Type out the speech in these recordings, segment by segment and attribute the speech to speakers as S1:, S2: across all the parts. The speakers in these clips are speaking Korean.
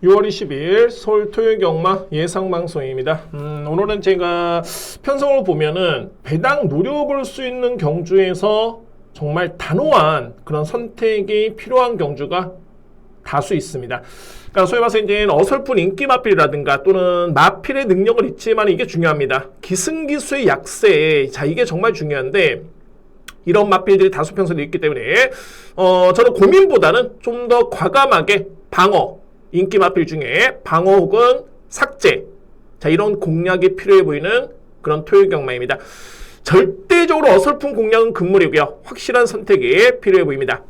S1: 6월 20일 서울 토요일 경마 예상방송입니다. 오늘은 제가 편성을 보면은 배당 노려볼 수 있는 경주에서 정말 단호한 그런 선택이 필요한 경주가 다수 있습니다. 그러니까 소위 말해서 이제 어설픈 인기 마필이라든가 또는 마필의 능력을 있지만 이게 중요합니다. 기승기수의 약세, 자 이게 정말 중요한데 이런 마필들이 다수 편성되어 있기 때문에 저는 고민보다는 좀 더 과감하게 방어, 인기 마필 중에 방어 혹은 삭제, 자 이런 공략이 필요해 보이는 그런 토요일 경마입니다. 절대적으로 어설픈 공략은 금물이고요. 확실한 선택이 필요해 보입니다.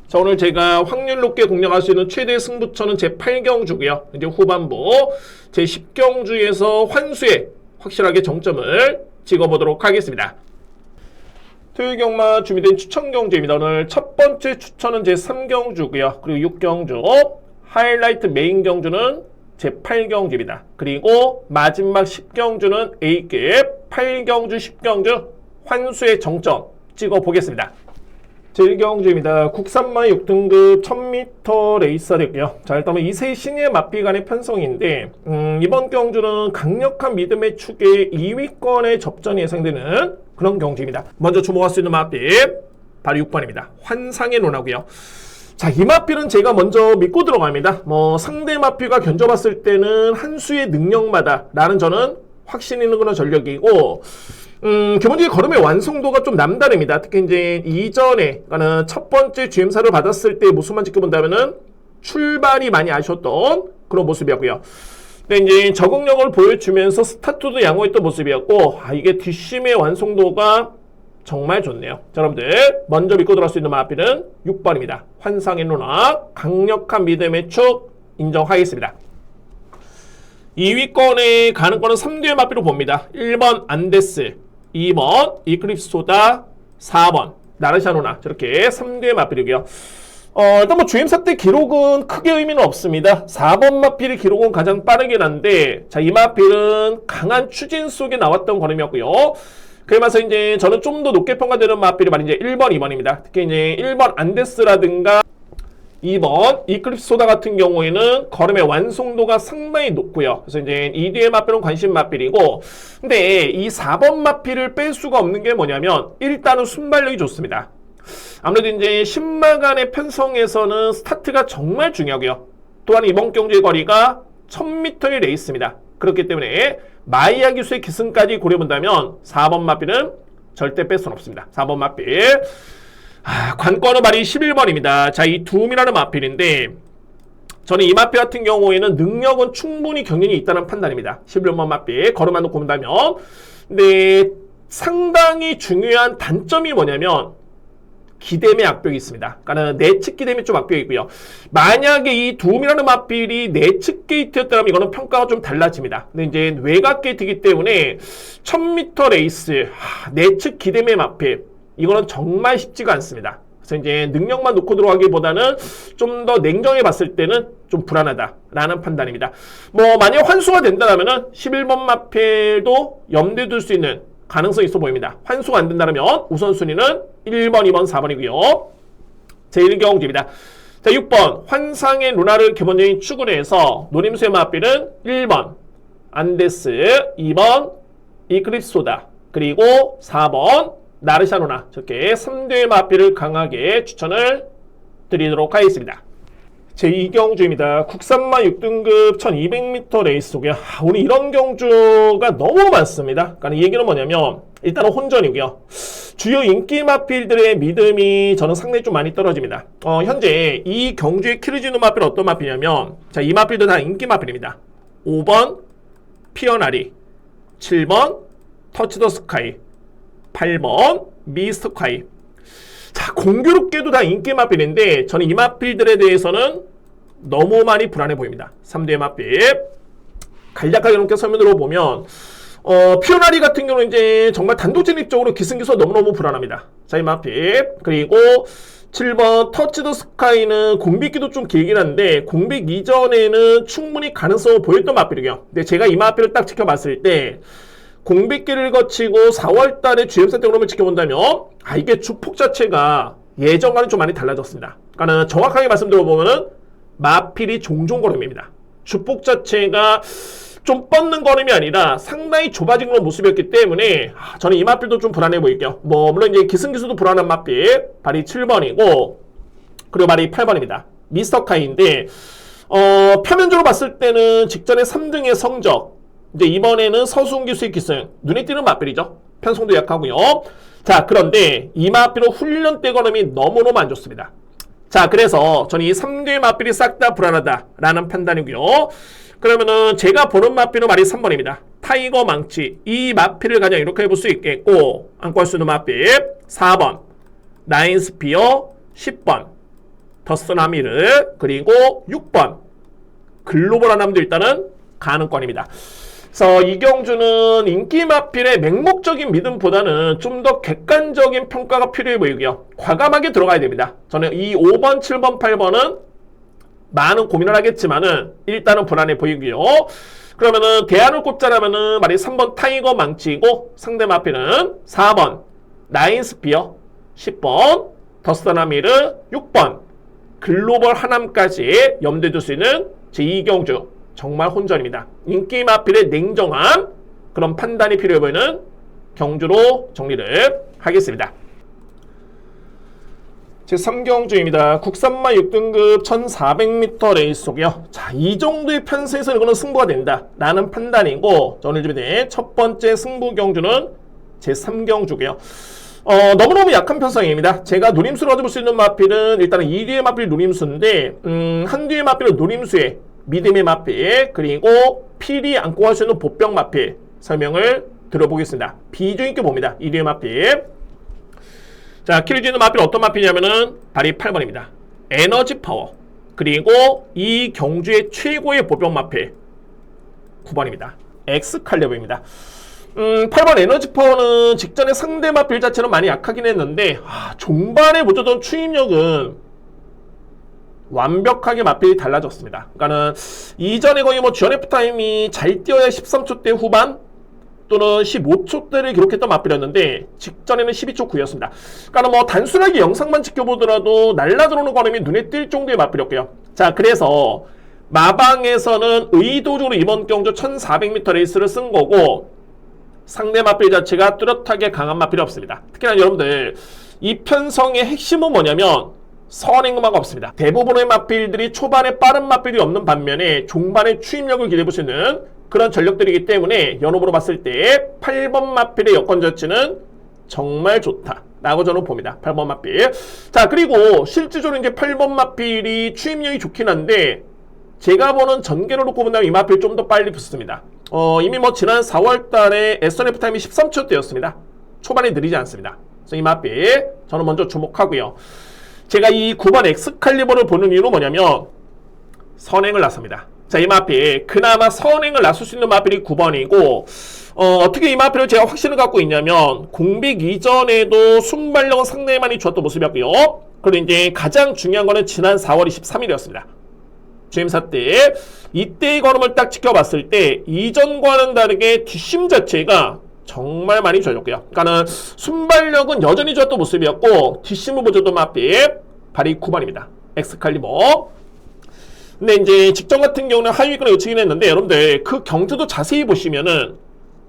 S1: 자, 오늘 제가 확률 높게 공략할 수 있는 최대 승부처는 제8경주고요. 이제 후반부 제10경주에서 환수에 확실하게 정점을 찍어보도록 하겠습니다. 토요일 경마 준비된 추천 경주입니다. 오늘 첫 번째 추천은 제3경주고요. 그리고 6경주, 하이라이트 메인 경주는 제8경주입니다. 그리고 마지막 10경주는 A급, 8경주, 10경주 환수의 정점 찍어보겠습니다. 제1경주입니다. 국산마이 6등급 1000m 레이스가 됐고요. 자, 일단 이세 신의 마필 간의 편성인데 이번 경주는 강력한 믿음의 축에 2위권의 접전이 예상되는 그런 경주입니다. 먼저 주목할 수 있는 마필 바로 6번입니다. 환상의 논하고요. 자, 이 마필은 제가 먼저 믿고 들어갑니다. 상대 마필과 견져봤을 때는 한 수의 능력마다 라는 저는 확신 있는 그런 전력이고 기본적인 걸음의 완성도가 좀 남다릅니다. 특히 이제 이전에 그러니까 첫 번째 GM사를 받았을 때 모습만 지켜본다면은 출발이 많이 아쉬웠던 그런 모습이었고요. 근데 이제 적응력을 보여주면서 스타트도 양호했던 모습이었고, 이게 뒷심의 완성도가 정말 좋네요. 자, 여러분들 먼저 믿고 들어갈 수 있는 마필은 6번입니다. 환상의 누나, 강력한 믿음의 축 인정하겠습니다. 2위권에 가는 거는 3뒤의 마필로 봅니다. 1번 안데스, 2번 이클립스 소다, 4번 나르샤누나, 저렇게 3뒤의 마필이고요. 일단 주임사 때 기록은 크게 의미는 없습니다. 4번 마필의 기록은 가장 빠르긴 한데, 자, 이 마필은 강한 추진 속에 나왔던 걸음이었고요. 그러면서 이제 저는 좀 더 높게 평가되는 마필이 바로 이제 1번, 2번입니다. 특히 이제 1번 안데스라든가 2번 이클립스 소다 같은 경우에는 걸음의 완성도가 상당히 높고요. 그래서 이제 2뒤의 마필은 관심 마필이고, 근데 이 4번 마필을 뺄 수가 없는 게 뭐냐면 일단은 순발력이 좋습니다. 아무래도 이제 신마간의 편성에서는 스타트가 정말 중요하고요. 또한 이번 경주의 거리가 1000m의 레이스입니다. 그렇기 때문에 마이야 기수의 기승까지 고려본다면 4번 마필은 절대 뺄 수는 없습니다. 4번 마필. 관건은 말이 11번입니다. 자, 이 둠이라는 마필인데 저는 이 마필 같은 경우에는 능력은 충분히 경륜이 있다는 판단입니다. 11번 마필 걸음만 놓고 본다면. 근데 상당히 중요한 단점이 뭐냐면 기댐의 악벽이 있습니다. 그러니까 내측 기댐이 좀 악벽이 있고요. 만약에 이 둠이라는 마필이 내측 게이트였다면 이거는 평가가 좀 달라집니다. 근데 이제 외곽 게이트이기 때문에 1000m 레이스, 내측 기댐의 마필, 이거는 정말 쉽지가 않습니다. 그래서 이제 능력만 놓고 들어가기보다는 좀 더 냉정히 봤을 때는 좀 불안하다라는 판단입니다. 만약 환수가 된다면은 11번 마필도 염두에 둘 수 있는 가능성이 있어 보입니다. 환수가 안 된다면 우선순위는 1번, 2번, 4번이고요. 제1경주입니다. 자, 6번 환상의 루나를 기본적인 축으로 해서 노림수의 마필은 1번 안데스, 2번 이클립스 소다, 그리고 4번 나르샤누나, 저렇게 3대의 마필을 강하게 추천을 드리도록 하겠습니다. 제2경주입니다. 국산마 6등급 1200m 레이스 속에 오늘 이런 경주가 너무 많습니다. 그러니까 이 얘기는 뭐냐면 일단은 혼전이고요. 주요 인기 마필들의 믿음이 저는 상당히 좀 많이 떨어집니다. 현재 이 경주의 키를 쥐는 마필은 어떤 마필이냐면, 자, 이 마필도 다 인기 마필입니다. 5번 피어나리, 7번 터치 더 스카이, 8번 미스터 콰이. 자, 공교롭게도 다 인기 마필인데 저는 이 마필들에 대해서는 너무 많이 불안해 보입니다. 3대의 마필 간략하게 이렇게 설명으로 보면 피어나리 같은 경우는 이제 정말 단독 진입적으로 기승기수가 너무너무 불안합니다. 자, 이 마필. 그리고 7번 터치 더 스카이는 공백기도 좀 길긴 한데 공백 이전에는 충분히 가능성을 보였던 마필이고요. 근데 제가 이 마필을 딱 지켜봤을 때 공백기를 거치고 4월달에 GM사 등록을 지켜본다면 이게 주폭 자체가 예전과는 좀 많이 달라졌습니다. 그러니까 정확하게 말씀드려보면은 마필이 종종 걸음입니다. 주폭 자체가 좀 뻗는 걸음이 아니라 상당히 좁아진 그런 모습이었기 때문에 저는 이 마필도 좀 불안해 보일게요. 뭐 물론 이제 기승기수도 불안한 마필 발이 7번이고 그리고 발이 8번입니다. 미스터 카이인데 표면적으로 봤을 때는 직전에 3등의 성적, 이제 이번에는 서수훈 기수의 기승, 눈에 띄는 마필이죠. 편성도 약하고요. 자, 그런데 이 마필은 훈련 때 걸음이 너무너무 안 좋습니다. 자, 그래서 저는 이 3개의 마필이 싹 다 불안하다라는 판단이고요. 그러면은 제가 보는 마필은 말이 3번입니다. 타이거 망치. 이 마필을 가장 이렇게 해볼 수 있겠고, 안고 할 수 있는 마필 4번, 나인스피어 10번, 더스나미르, 그리고 6번, 글로벌 하남도 일단은 가능권입니다. 그래서 이경주는 인기 마필의 맹목적인 믿음보다는 좀 더 객관적인 평가가 필요해 보이고요. 과감하게 들어가야 됩니다. 저는 이 5번, 7번, 8번은 많은 고민을 하겠지만은 일단은 불안해 보이고요. 그러면은 대안을 꼽자라면은 말이 3번 타이거 망치이고 상대 마필은 4번 나인스피어, 10번 더스나미르, 6번 글로벌 하남까지 염두에 둘 수 있는 제 이경주. 정말 혼전입니다. 인기 마필의 냉정한 그런 판단이 필요해 보이는 경주로 정리를 하겠습니다. 제 3경주입니다. 국산마 6등급 1400m 레이스고요. 자, 이 정도의 편세에서 이거는 승부가 된다 라는 판단이고, 오늘 준비된 첫 번째 승부 경주는 제 3경주고요. 너무너무 약한 편성입니다. 제가 누림수를 얻어볼 수 있는 마필은 일단은 2뒤의 마필 누림수인데, 한 뒤의 마필은 누림수에 믿음의 마필, 그리고 필이 안고 갈 수 있는 보병 마필 설명을 들어보겠습니다. 비중 있게 봅니다. 1위의 마필. 자, 키를 쥐는 마필 어떤 마필이냐면은 발이 8번입니다. 에너지 파워. 그리고 이 경주의 최고의 보병 마필 9번입니다. 엑스칼리버입니다. 8번 에너지 파워는 직전에 상대 마필 자체는 많이 약하긴 했는데 종반에 보여줬던 추임력은 완벽하게 마필이 달라졌습니다. 그러니까는 이전에 거의 뭐 GNF 타임이 잘 뛰어야 13초대 후반 또는 15초대를 기록했던 마필이었는데 직전에는 12초 9였습니다. 그러니까 뭐 단순하게 영상만 지켜보더라도 날라들어오는 걸음이 눈에 띌 정도의 마필이었고요. 자, 그래서 마방에서는 의도적으로 이번 경주 1400m 레이스를 쓴 거고, 상대 마필 자체가 뚜렷하게 강한 마필이 없습니다. 특히나 여러분들 이 편성의 핵심은 뭐냐면 선행음악 없습니다. 대부분의 마필들이 초반에 빠른 마필이 없는 반면에 종반에 추임력을 기대해볼 수 있는 그런 전력들이기 때문에 연업으로 봤을 때 8번 마필의 여건 자체는 정말 좋다라고 저는 봅니다. 8번 마필. 자, 그리고 실질적으로 이제 8번 마필이 추임력이 좋긴 한데 제가 보는 전개로 놓고 본다면 이 마필 좀 더 빨리 붙습니다. 이미 뭐 지난 4월 달에 SNF 타임이 13초대였습니다. 초반에 느리지 않습니다. 그래서 이 마필 저는 먼저 주목하고요. 제가 이 9번 엑스칼리버를 보는 이유는 뭐냐면 선행을 나섭니다. 자, 이 마필 그나마 선행을 나설 수 있는 마필이 9번이고 어떻게 이 마필을 제가 확신을 갖고 있냐면 공백 이전에도 순발력은 상당히 많이 좋았던 모습이었고요. 그리고 이제 가장 중요한 거는 지난 4월 23일이었습니다. 주임사 때 이때의 걸음을 딱 지켜봤을 때 이전과는 다르게 뒷심 자체가 정말 많이 좋아졌고요. 그러니까는 순발력은 여전히 좋았던 모습이었고 뒷심을 보여줬던 마필 발이 9번입니다. 엑스칼리버. 근데 이제 직전 같은 경우는 하위권에 놓치긴 했는데 여러분들 그 경주도 자세히 보시면은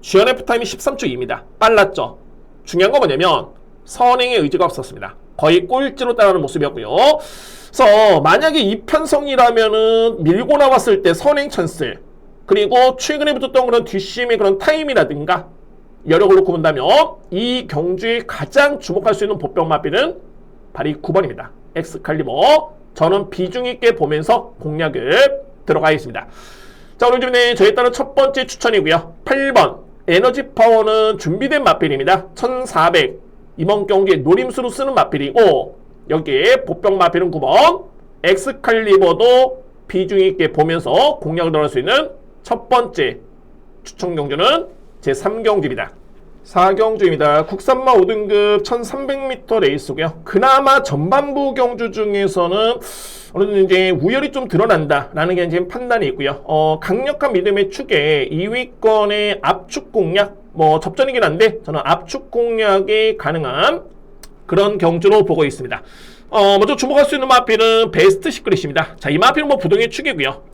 S1: GNF 타임이 13초2입니다. 빨랐죠. 중요한 건 뭐냐면 선행의 의지가 없었습니다. 거의 꼴찌로 따라가는 모습이었고요. 그래서 만약에 이 편성이라면은 밀고 나왔을 때 선행 찬스, 그리고 최근에 붙었던 그런 뒷심의 그런 타임이라든가 여러 걸로 놓고 본다면 이 경주에 가장 주목할 수 있는 보병 마필은 발이 9번입니다. 엑스칼리버. 저는 비중 있게 보면서 공략을 들어가겠습니다. 자, 오늘 주변에 저에 따른 첫 번째 추천이고요. 8번 에너지 파워는 준비된 마필입니다. 1400 이번 경기에 노림수로 쓰는 마필이고 여기에 보병 마필은 9번 엑스칼리버도 비중 있게 보면서 공략을 들어갈 수 있는 첫 번째 추천 경주는 제 3경주입니다. 4경주입니다. 국산마 5등급 1300m 레이스고요. 그나마 전반부 경주 중에서는 어느 정도 이제 우열이 좀 드러난다라는 게 이제 판단이 있고요. 강력한 믿음의 축에 2위권의 압축 공략, 뭐 접전이긴 한데 저는 압축 공략이 가능한 그런 경주로 보고 있습니다. 먼저 주목할 수 있는 마필은 베스트 시크릿입니다. 자, 이 마필은 뭐 부동의 축이고요.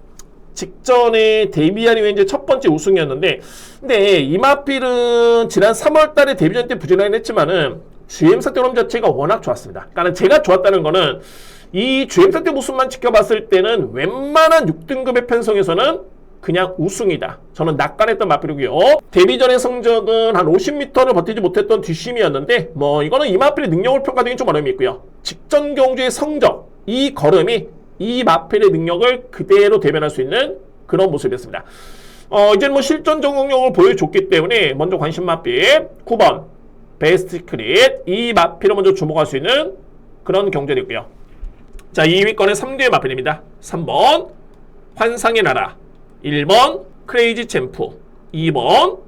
S1: 직전에 데뷔한 이후에 이제 첫 번째 우승이었는데, 근데 이 마필은 지난 3월 달에 데뷔전 때 부진하긴 했지만은, GM사 때 흐름 자체가 워낙 좋았습니다. 그러니까 제가 좋았다는 거는, 이 GM사 때 모습만 지켜봤을 때는 웬만한 6등급의 편성에서는 그냥 우승이다. 저는 낙관했던 마필이고요. 데뷔전의 성적은 한 50m를 버티지 못했던 뒷심이었는데, 뭐 이거는 이 마필의 능력을 평가하기는 좀 어려움이 있고요. 직전 경주의 성적, 이 걸음이 이 마필의 능력을 그대로 대변할 수 있는 그런 모습이었습니다. 이제는 뭐 실전 적응력을 보여줬기 때문에 먼저 관심 마필 9번 베스트 시크릿, 이 마필을 먼저 주목할 수 있는 그런 경전이고요. 자, 2위권의 3뒤의 마필입니다. 3번 환상의 나라, 1번 크레이지 챔프, 2번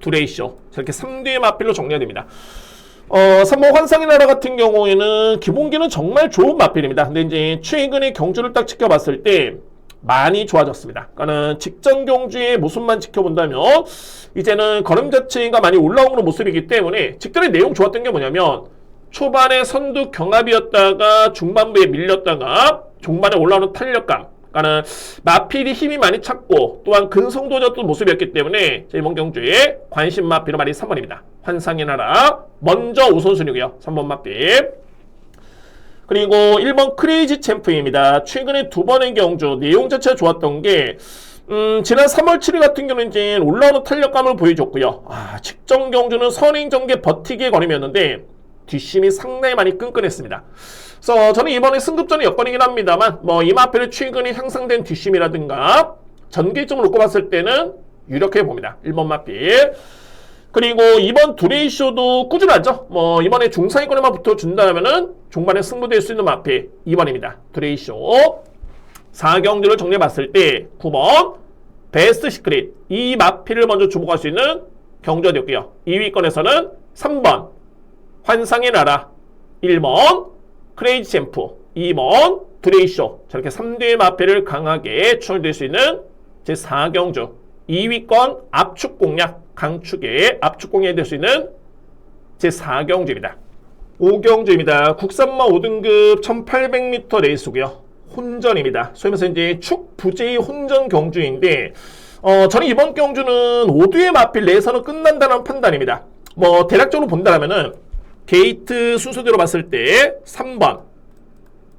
S1: 두레이쇼. 이렇게 3뒤의 마필로 정리가 됩니다. 3번 환상의 나라 같은 경우에는 기본기는 정말 좋은 마필입니다. 근데 이제 최근에 경주를 딱 지켜봤을 때 많이 좋아졌습니다. 그러니까는 직전 경주의 모습만 지켜본다면 이제는 걸음 자체가 많이 올라오는 모습이기 때문에 직전에 내용 좋았던 게 뭐냐면 초반에 선두 경합이었다가 중반부에 밀렸다가 종반에 올라오는 탄력감, 그러니까는 마필이 힘이 많이 찼고 또한 근성도졌던 모습이었기 때문에 이번 경주에 관심 마필은 말이 3번입니다. 환상의 나라 먼저 우선순위고요. 3번 마필. 그리고 1번 크레이지 챔프입니다. 최근에 두 번의 경주 내용 자체가 좋았던 게 지난 3월 7일 같은 경우는 이제 올라오는 탄력감을 보여줬고요. 직전 경주는 선행전개 버티기의 걸음이었는데 뒷심이 상당히 많이 끈끈했습니다. 그래서 저는 이번에 승급전의 여건이긴 합니다만 뭐 이 마필의 최근에 향상된 뒷심이라든가 전개점을 놓고 봤을 때는 유력해 봅니다. 1번 마필. 그리고 이번 두레이쇼도 꾸준하죠. 뭐 이번에 중상위권에만 붙어준다면은 종반에 승부될 수 있는 마필 2번입니다. 두레이쇼. 4경주를 정리해 봤을 때 9번 베스트 시크릿, 이 마필을 먼저 주목할 수 있는 경주가 되었고요. 2위권에서는 3번 환상의 나라, 1번 크레이지 챔프, 2번 두레이쇼. 저렇게 3대의 마필을 강하게 추천드릴 수 있는 제4경주 2위권 압축 공략, 강축의 압축 공략이 될 수 있는 제4경주입니다. 5경주입니다. 국산마 5등급 1800m 레이스고요. 혼전입니다. 소위 말해서 이제 축 부재의 혼전 경주인데 저는 이번 경주는 5두의 마필 내에서는 끝난다는 판단입니다. 뭐 대략적으로 본다면은 게이트 순서대로 봤을 때 3번,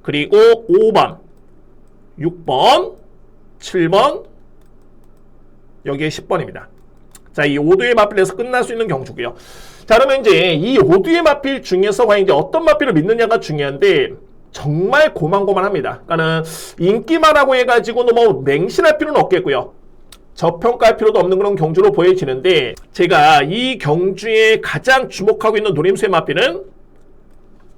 S1: 그리고 5번, 6번, 7번, 여기에 10번입니다. 자, 이 5두의 마필에서 끝날 수 있는 경주고요. 자, 그러면 이제 이 5두의 마필 중에서 과연 이제 어떤 마필을 믿느냐가 중요한데 정말 고만고만합니다. 그러니까는 인기만하고 해가지고 너무 맹신할 필요는 없겠고요. 저평가할 필요도 없는 그런 경주로 보여지는데 제가 이 경주에 가장 주목하고 있는 노림수의 마필은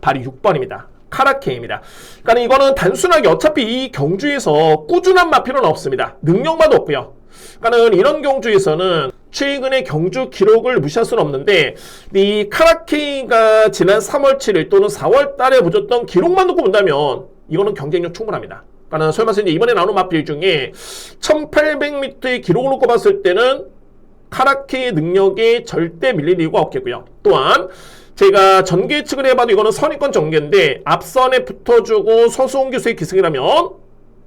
S1: 바로 6번입니다. 카라케입니다. 그러니까 이거는 단순하게 어차피 이 경주에서 꾸준한 마필은 없습니다. 능력만 없고요. 그러니까 이런 경주에서는 최근의 경주 기록을 무시할 수는 없는데 이 카라케이가 지난 3월 7일 또는 4월 달에 보여줬던 기록만 놓고 본다면 이거는 경쟁력 충분합니다. 그러니까 설마 이제 이번에 나오는 마필 중에 1800m의 기록을 놓고 봤을 때는 카라케의 능력에 절대 밀릴 이유가 없겠고요. 또한 제가 전개 예측을 해봐도 이거는 선의권 전개인데 앞선에 붙어주고 서수홍 교수의 기승이라면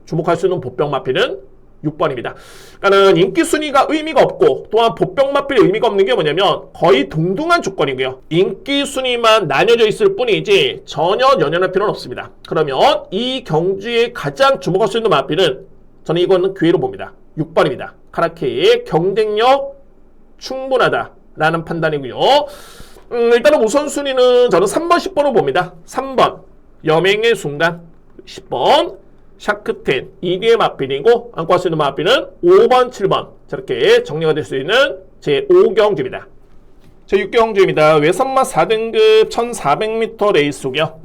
S1: 주목할 수 있는 보병 마필은 6번입니다. 그러니까 인기 순위가 의미가 없고 또한 보병 마필의 의미가 없는 게 뭐냐면 거의 동등한 조건이고요. 인기 순위만 나뉘어져 있을 뿐이지 전혀 연연할 필요는 없습니다. 그러면 이 경주에 가장 주목할 수 있는 마필은 저는 이거는 기회로 봅니다. 6번입니다. 카라케의 경쟁력 충분하다라는 판단이고요. 일단은 우선순위는 저는 3번, 10번으로 봅니다. 3번 여맹의 순간, 10번 샤크텐, 2뒤의 마필이고 안고 할 수 있는 마필은 5번, 7번 저렇게 정리가 될 수 있는 제5경주입니다. 제6경주입니다. 외선마 4등급 1400m 레이스고요.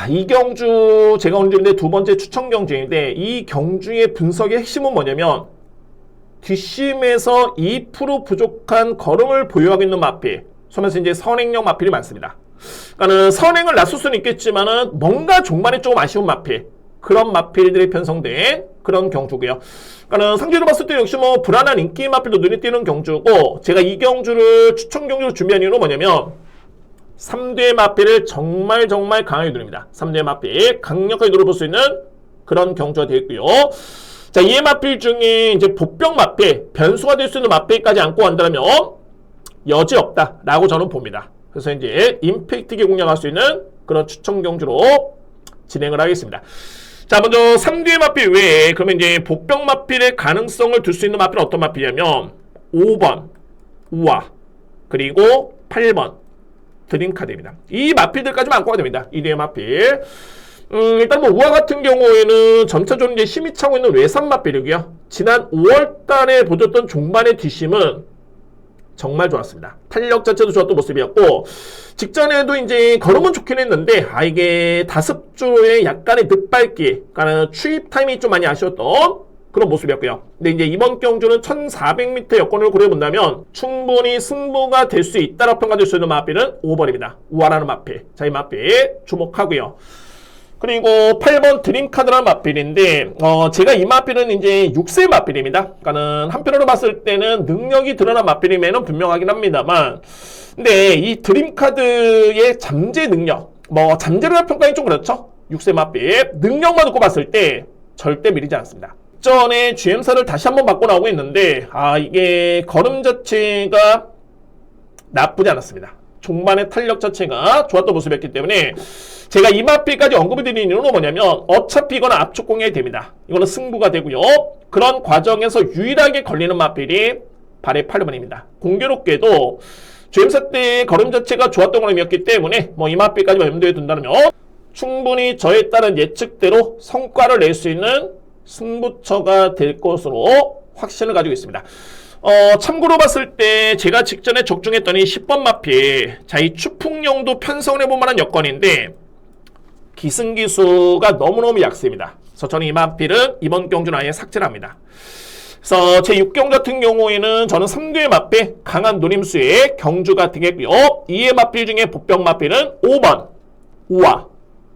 S1: 이 경주 제가 오늘 준비한 두 번째 추천 경주인데 이 경주의 분석의 핵심은 뭐냐면 뒷심에서 2% 부족한 걸음을 보유하고 있는 마필, 소면서 이제 선행력 마필이 많습니다. 그러니까는 선행을 낮출 수는 있겠지만은 뭔가 종반에 조금 아쉬운 마필, 그런 마필들이 편성된 그런 경주고요. 그러니까 상대로 봤을 때 역시 뭐 불안한 인기 마필도 눈에 띄는 경주고 제가 이 경주를 추천 경주로 준비한 이유는 뭐냐면 3두의 마필을 정말 강하게 누릅니다. 3두의 마필 강력하게 누려볼 수 있는 그런 경주가 되겠고요. 자, 이의 마필 중에 이제 복병 마필, 변수가 될 수 있는 마필까지 안고 간다면 여지없다라고 저는 봅니다. 그래서 이제 임팩트 있게 공략할 수 있는 그런 추천 경주로 진행을 하겠습니다. 자, 먼저 3두의 마필 외에 그러면 이제 복병 마필의 가능성을 둘 수 있는 마필은 어떤 마필이냐면 5번 우아 그리고 8번 드림카드입니다. 이 마필들까지만 안고 가야 됩니다. 2두의 마필. 일단 뭐 우아 같은 경우에는 점차적으로 이제 힘이 차고 있는 외산 마필이고요. 지난 5월달에 보여줬던 종반의 뒷심은 정말 좋았습니다. 탄력 자체도 좋았던 모습이었고, 직전에도 이제 걸음은 좋긴 했는데, 이게 다습조의 약간의 늦밟기, 그러니까 추입 타임이 좀 많이 아쉬웠던 그런 모습이었고요. 근데 이제 이번 경주는 1400m 여건을 고려해본다면 충분히 승부가 될 수 있다라고 평가될 수 있는 마필은 5번입니다. 우아라는 마필. 자, 이 마필 주목하고요. 그리고 8번 드림카드라는 마필인데, 제가 이 마필은 이제 6세 마필입니다. 그러니까는 한편으로 봤을 때는 능력이 드러난 마필임에는 분명하긴 합니다만, 근데 이 드림카드의 잠재 능력, 잠재라는 평가는 좀 그렇죠? 6세 마필. 능력만 놓고 봤을 때 절대 미리지 않습니다. 전에 GM사를 다시 한번 바꿔 나오고 있는데, 이게 걸음 자체가 나쁘지 않았습니다. 종반의 탄력 자체가 좋았던 모습이었기 때문에 제가 이 마필까지 언급을 드리는 이유는 뭐냐면 어차피 이거는 압축 공략이 됩니다. 이거는 승부가 되고요. 그런 과정에서 유일하게 걸리는 마필이 발의 8번입니다. 공교롭게도 GM사 때 걸음 자체가 좋았던 걸음이었기 때문에 이 마필까지만 염두에 둔다면 충분히 저에 따른 예측대로 성과를 낼 수 있는 승부처가 될 것으로 확신을 가지고 있습니다. 참고로 봤을 때 제가 직전에 적중했더니 10번 마필, 자, 이 추풍용도 편성을 해볼 만한 여건인데 기승기수가 너무너무 약습니다. 그래서 저는 이 마필은 이번 경주는 아예 삭제를 합니다. 그래서 제 6경주 같은 경우에는 저는 3두의 마필 강한 노림수의 경주가 되겠고요. 2의 마필 중에 복병 마필은 5번 우아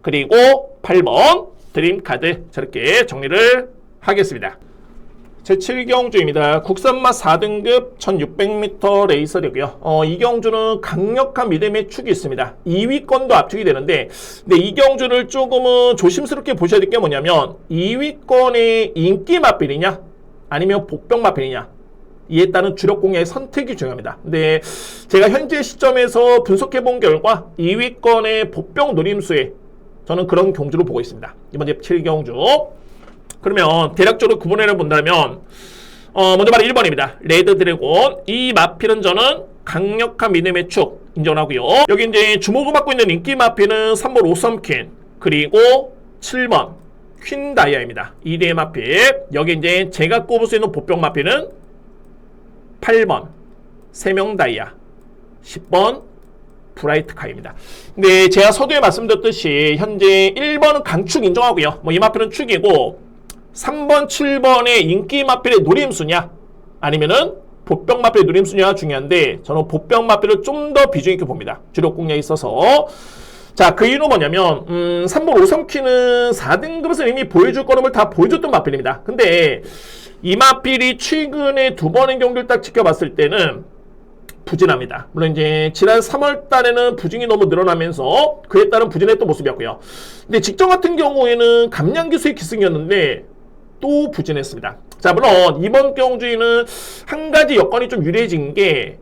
S1: 그리고 8번 드림카드, 저렇게 정리를 하겠습니다. 제 7경주입니다. 국산맛 4등급 1600m 레이서력이요. 이 경주는 강력한 믿음의 축이 있습니다. 2위권도 압축이 되는데, 근데 이 경주를 조금은 조심스럽게 보셔야 될 게 뭐냐면 2위권의 인기 마필이냐 아니면 복병 마필이냐, 이에 따른 주력 공략의 선택이 중요합니다. 근데 제가 현재 시점에서 분석해 본 결과 2위권의 복병 노림수에 저는 그런 경주로 보고 있습니다. 이번 제 7경주. 그러면 대략적으로 구분해 본다면 먼저 바로 1번입니다. 레드 드래곤. 이 마필은 저는 강력한 믿음의 축 인정하고요. 여기 이제 주목을 받고 있는 인기 마필은 3번 오썸퀸 그리고 7번 퀸 다이아입니다. 2대의 마필. 여기 이제 제가 꼽을 수 있는 복병 마필은 8번 세명 다이아, 10번 브라이트 카입니다. 근데 제가 서두에 말씀드렸듯이 현재 1번은 강축 인정하고요. 이 마필은 축이고 3번, 7번의 인기 마필의 노림수냐 아니면은 복병 마필의 노림수냐가 중요한데 저는 복병 마필을 좀 더 비중 있게 봅니다. 주력 공략에 있어서. 자, 그 이유는 뭐냐면 3번 오성키는 4등급에서 이미 보여줄 걸음을 다 보여줬던 마필입니다. 근데 이 마필이 최근에 두 번의 경기를 딱 지켜봤을 때는 부진합니다. 물론 이제 지난 3월 달에는 부진이 너무 늘어나면서 그에 따른 부진했던 모습이었고요. 근데 직전 같은 경우에는 감량기수의 기승이었는데 또 부진했습니다. 자, 물론 이번 경주에는 한 가지 여건이 좀 유리해진 게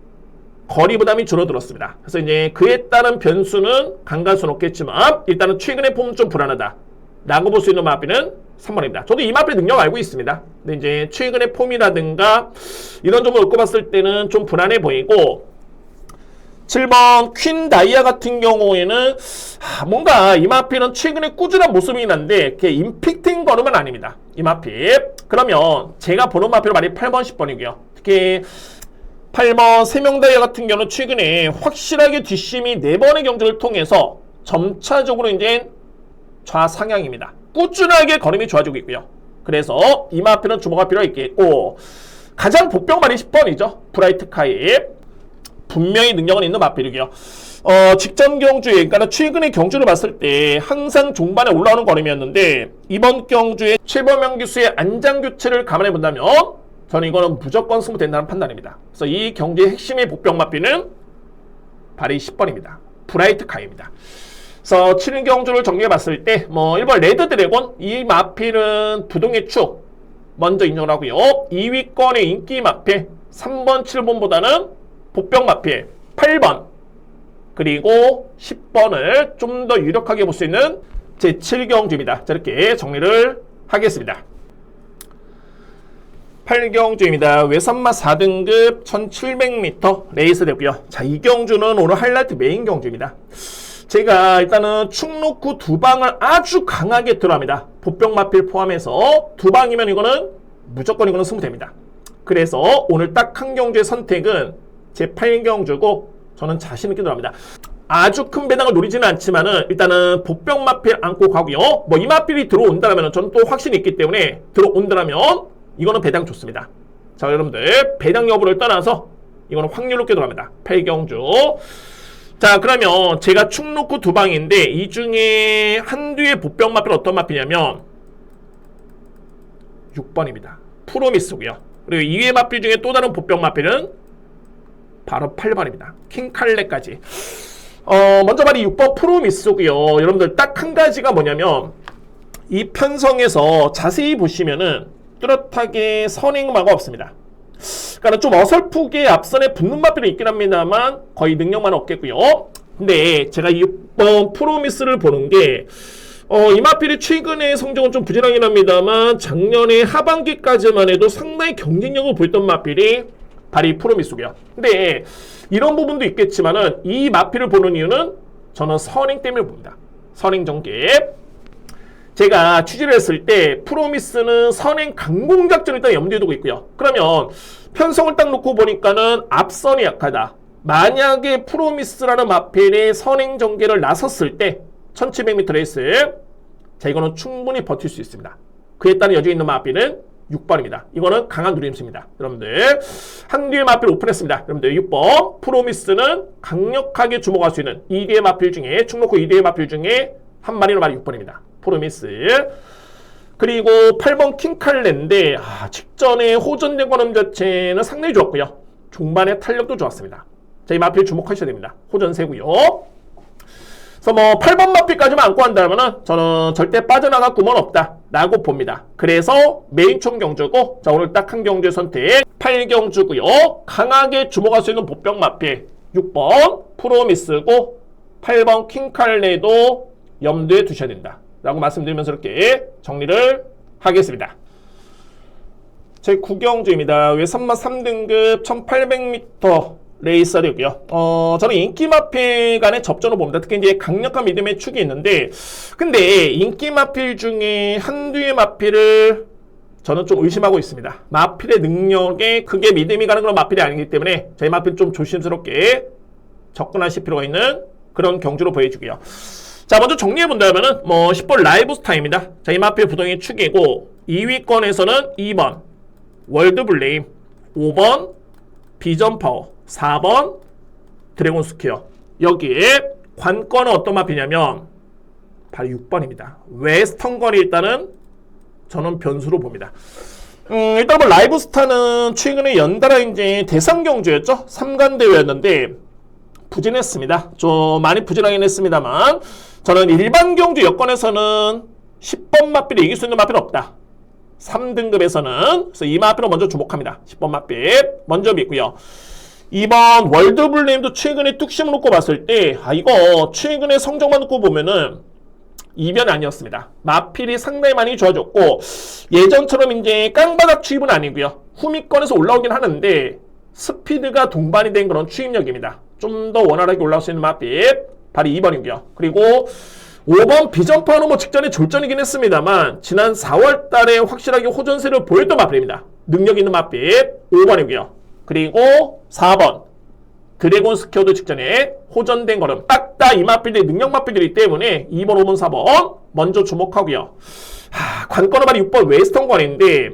S1: 거리 부담이 줄어들었습니다. 그래서 이제 그에 따른 변수는 강간수 높겠지만 일단은 최근의 폼은 좀 불안하다 라고 볼 수 있는 마필은 3번입니다. 저도 이 마필의 능력 알고 있습니다. 근데 이제 최근의 폼이라든가 이런 점을 놓고 봤을 때는 좀 불안해 보이고, 7번 퀸 다이아 같은 경우에는 뭔가 이 마필은 최근에 꾸준한 모습이긴 한데 그게 임팩트인 걸음은 아닙니다. 이 마필. 그러면 제가 보는 마필은 많이 8번, 10번이고요. 특히 8번 세명 다이아 같은 경우는 최근에 확실하게 뒷심이 4번의 경주를 통해서 점차적으로 이제 좌상향입니다. 꾸준하게 걸음이 좋아지고 있고요. 그래서 이 마필은 주목할 필요가 있겠고, 가장 복병만이 10번이죠. 브라이트 카이. 분명히 능력은 있는 마필이고요. 직전 경주에, 그러니까 최근의 경주를 봤을 때 항상 종반에 올라오는 걸음이었는데 이번 경주에 최범영 기수의 안장 교체를 감안해 본다면 저는 이거는 무조건 승부된다는 판단입니다. 그래서 이 경기의 핵심의 복병 마필은 발이 10번입니다. 브라이트 카이입니다. 그래서 7경주를 정리해봤을 때 뭐 1번 레드 드래곤 이 마필은 부동의 축 먼저 인정을 하고요. 2위권의 인기 마필 3번 7번보다는 복병 마필 8번 그리고 10번을 좀 더 유력하게 볼 수 있는 제 7경주입니다. 자, 이렇게 정리를 하겠습니다. 8경주입니다. 외선마 4등급 1700m 레이스 되고요. 자, 이 경주는 오늘 하이라이트 메인 경주입니다. 제가 일단은 충록후 두 방을 아주 강하게 들어갑니다. 복병 마필 포함해서 두 방이면 이거는 무조건 이거는 승부됩니다. 그래서 오늘 딱 한 경주의 선택은 제 8경주고 저는 자신 있게 들어갑니다. 아주 큰 배당을 노리지는 않지만은 일단은 복병 마필 안고 가고요. 뭐 이 마필이 들어온다라면 저는 또 확신이 있기 때문에 들어온다라면 이거는 배당 좋습니다. 자, 여러분들 배당 여부를 떠나서 이거는 확률 높게 들어갑니다. 8경주. 자, 그러면 제가 충록후 두 방인데 이 중에 한두의 복병 마필 어떤 마필이냐면 6번입니다. 프로미스고요. 그리고 2회 마필 중에 또 다른 복병 마필은 바로 8번입니다. 킹칼레까지. 먼저 말이 6번 프로미스고요. 여러분들 딱 한 가지가 뭐냐면 이 편성에서 자세히 보시면은 뚜렷하게 선행마가 없습니다. 그러니까 좀 어설프게 앞선에 붙는 마필은 있긴 합니다만 거의 능력만 없겠고요. 근데 제가 이 6번 프로미스를 보는 게 이 마필이 최근에 성적은 좀 부진하긴 합니다만 작년에 하반기까지만 해도 상당히 경쟁력을 보였던 마필이 바로 이 프로미스고요. 근데 이런 부분도 있겠지만은 이 마필을 보는 이유는 저는 선행 때문에 봅니다. 선행 전개. 제가 취재를 했을 때 프로미스는 선행 강공작전을 일단 염두에 두고 있고요. 그러면 편성을 딱 놓고 보니까는 앞선이 약하다. 만약에 프로미스라는 마필이 선행 전개를 나섰을 때 1700m 레이스 자, 이거는 충분히 버틸 수 있습니다. 그에 따른 여지가 있는 마필은 6번입니다. 이거는 강한 누림수입니다. 여러분들 한두의 마필 오픈했습니다. 여러분들 6번 프로미스는 강력하게 주목할 수 있는 2개의 마필 중에 충록후 2개의 마필 중에 한 마리로 말이 6번입니다. 프로미스. 그리고 8번 킹칼레인데 직전에 호전된 관음 자체는 상당히 좋았고요. 중반에 탄력도 좋았습니다. 자, 이 마필 주목하셔야 됩니다. 호전세고요. 그래서 뭐 8번 마필까지만 안고 한다면은 저는 절대 빠져나갈 구멍은 없다 라고 봅니다. 그래서 메인 총 경주고 자, 오늘 딱 한 경주의 선택 8경주고요. 강하게 주목할 수 있는 복병 마필 6번 프로미스고 8번 킹칼레도 염두에 두셔야 된다 라고 말씀드리면서 이렇게 정리를 하겠습니다. 제 9경주입니다. 외선마 3등급 1800m 레이서이고요. 저는 인기 마필 간의 접전을 봅니다. 특히 이제 강력한 믿음의 축이 있는데, 근데 인기 마필 중에 한두의 마필을 저는 좀 의심하고 있습니다. 마필의 능력에 크게 믿음이 가는 그런 마필이 아니기 때문에 저희 마필 좀 조심스럽게 접근하실 필요가 있는 그런 경주로 보여주고요. 자, 먼저 정리해본다면은 뭐 10번 라이브 스타입니다. 자, 이 마필 부동의 축이고 2위권에서는 2번 월드블레임, 5번 비전 파워, 4번 드래곤 스퀘어. 여기에 관건은 어떤 마필이냐면 바로 6번입니다. 웨스턴건이 일단은 저는 변수로 봅니다. 일단 뭐 라이브 스타는 최근에 연달아 이제 대상 경주였죠. 3관 대회였는데 부진했습니다. 좀 많이 부진하긴 했습니다만 저는 일반 경주 여건에서는 10번 마필이 이길 수 있는 마필은 없다. 3등급에서는 그래서 이 마필을 먼저 주목합니다. 10번 마필 먼저 믿고요. 2번 월드블레임도 최근에 뚝심을 놓고 봤을 때 이거 최근에 성적만 놓고 보면은 이변이 아니었습니다. 마필이 상당히 많이 좋아졌고 예전처럼 이제 깡바닥 추입은 아니고요. 후미권에서 올라오긴 하는데 스피드가 동반이 된 그런 추입력입니다. 좀 더 원활하게 올라올 수 있는 마필 바로 2번이고요. 그리고 5번 비전파는 뭐 직전에 졸전이긴 했습니다만 지난 4월 달에 확실하게 호전세를 보였던 마필입니다. 능력 있는 마필 5번이고요. 그리고 4번 드래곤 스퀘어도 직전에 호전된 거는 딱 다 이 마필들이 능력 마필들이기 때문에 2번, 5번, 4번 먼저 주목하고요. 관건은 바로 6번 웨스턴건인데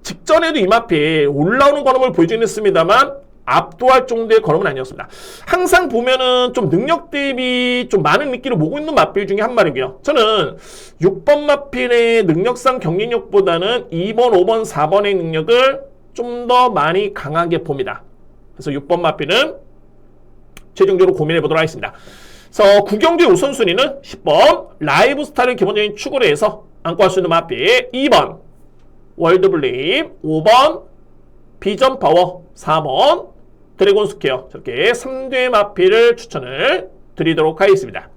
S1: 직전에도 이 마필 올라오는 걸음을 보여주긴 했습니다만 압도할 정도의 걸음은 아니었습니다. 항상 보면은 좀 능력 대비 좀 많은 미끼를 모고 있는 마필 중에 한 마리고요. 저는 6번 마필의 능력상 경쟁력보다는 2번, 5번, 4번의 능력을 좀 더 많이 강하게 봅니다. 그래서 6번 마필은 최종적으로 고민해 보도록 하겠습니다. 그래서 구경주의 우선순위는 10번 라이브 스타일을 기본적인 축으로 해서 안고 할 수 있는 마피, 2번 월드블림, 5번 비전 파워, 4번 드래곤 스퀘어, 저렇게 3대 마피를 추천을 드리도록 하겠습니다.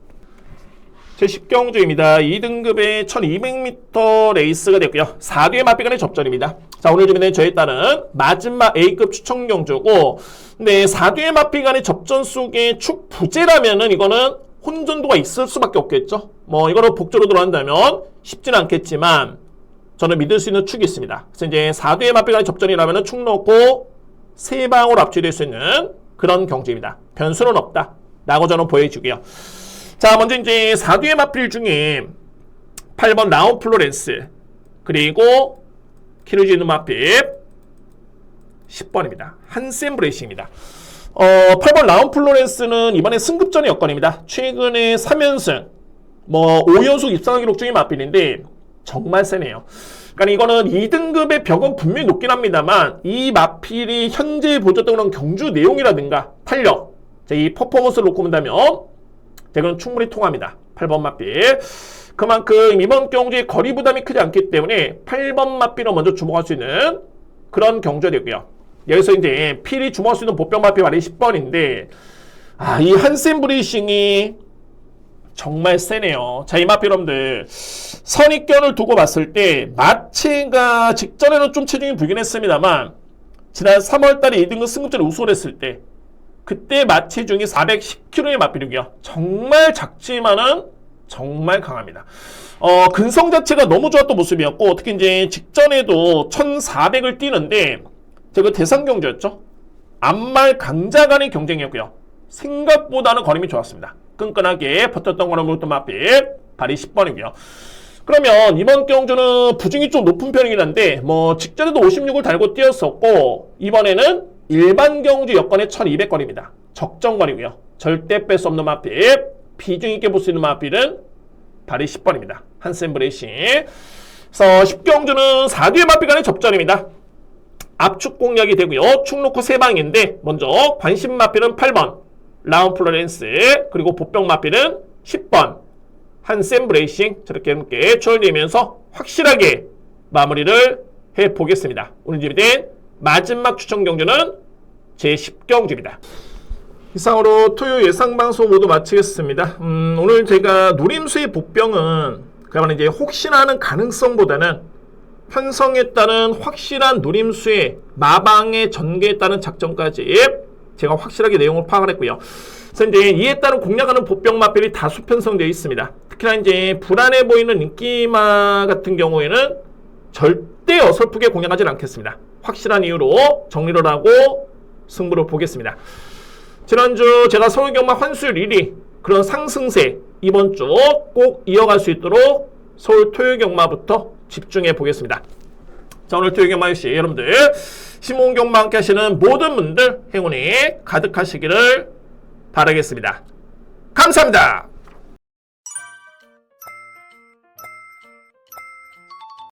S1: 제 10경주입니다. 2등급의 1200m 레이스가 됐고요. 4뒤의 마피 간의 접전입니다. 자, 오늘 준비된 저에 따른 마지막 A급 추천 경주고, 근데 4뒤의 마피 간의 접전 속에 축 부재라면은 이거는 혼전도가 있을 수밖에 없겠죠. 뭐 이거로 복조로 들어간다면 쉽지는 않겠지만 저는 믿을 수 있는 축이 있습니다. 그래서 이제 4뒤의 마피 간의 접전이라면은 축 넣고 3방으로 압축될 수 있는 그런 경주입니다. 변수는 없다 라고 저는 보여주고요. 자, 먼저 이제 4뒤의 마필 중에 8번 라운 플로렌스, 그리고 키르지누 마필 10번입니다. 한센 브레이싱입니다. 8번 라운 플로렌스는 이번에 승급전의 여건입니다. 최근에 3연승, 5연속 입상한 기록 중인 마필인데 정말 세네요. 그러니까 이거는 2등급의 벽은 분명히 높긴 합니다만 이 마필이 현재 보여줬던 그런 경주 내용이라든가 탄력, 이 퍼포먼스를 놓고 본다면 이건 충분히 통합니다. 8번 마필. 그만큼 이번 경주의 거리 부담이 크지 않기 때문에 8번 마필로 먼저 주목할 수 있는 그런 경주가 되고요. 여기서 이제 필이 주목할 수 있는 보병 마필 말이 10번인데 이 한센 브레이싱이 정말 세네요. 자, 이 마필 여러분들 선입견을 두고 봤을 때 마체가 직전에는 좀 체중이 불긴 했습니다만 지난 3월달에 2등급 승급전에 우승을 했을 때 그때 마체중이 410kg의 마필이고요. 정말 작지만은 정말 강합니다. 근성 자체가 너무 좋았던 모습이었고 특히 이제 직전에도 1400을 뛰는데 제가 대상 경주였죠. 암말 강자 간의 경쟁이었고요. 생각보다는 걸음이 좋았습니다. 끈끈하게 버텼던 거는 물었던 마필 발이 10번이고요. 그러면 이번 경주는 부중이 좀 높은 편이긴 한데 직전에도 56을 달고 뛰었었고 이번에는 일반 경주 여건의 1200거리입니다. 적정거리고요. 절대 뺄 수 없는 마필, 비중 있게 볼 수 있는 마필은 발이 10번입니다. 한센 브레이싱. 그래서 10경주는 4뒤의 마필 간의 접전입니다. 압축 공략이 되고요. 축 놓고 3방인데 먼저 관심 마필은 8번 라운 플로렌스, 그리고 보병 마필은 10번 한센 브레이싱, 저렇게 함께 추월되면서 확실하게 마무리를 해보겠습니다. 오늘 준비된 마지막 추천 경주는 제 10경주입니다. 이상으로 토요 예상 방송 모두 마치겠습니다. 오늘 제가 누림수의 복병은 그야말로 이제 혹시나 하는 가능성보다는 편성에 따른 확실한 누림수의 마방의 전개에 따른 작전까지 제가 확실하게 내용을 파악을 했고요. 그래서 이제 이에 따른 공략하는 복병 마필이 다수 편성되어 있습니다. 특히나 이제 불안해 보이는 인기마 같은 경우에는 절대 어설프게 공략하지 않겠습니다. 확실한 이유로 정리를 하고 승부를 보겠습니다. 지난주 제가 서울 경마 환수율 1위 그런 상승세 이번 주 꼭 이어갈 수 있도록 서울 토요 경마부터 집중해 보겠습니다. 자, 오늘 토요 경마 역시 여러분들 시몬 경마 함께 하시는 모든 분들 행운이 가득하시기를 바라겠습니다. 감사합니다.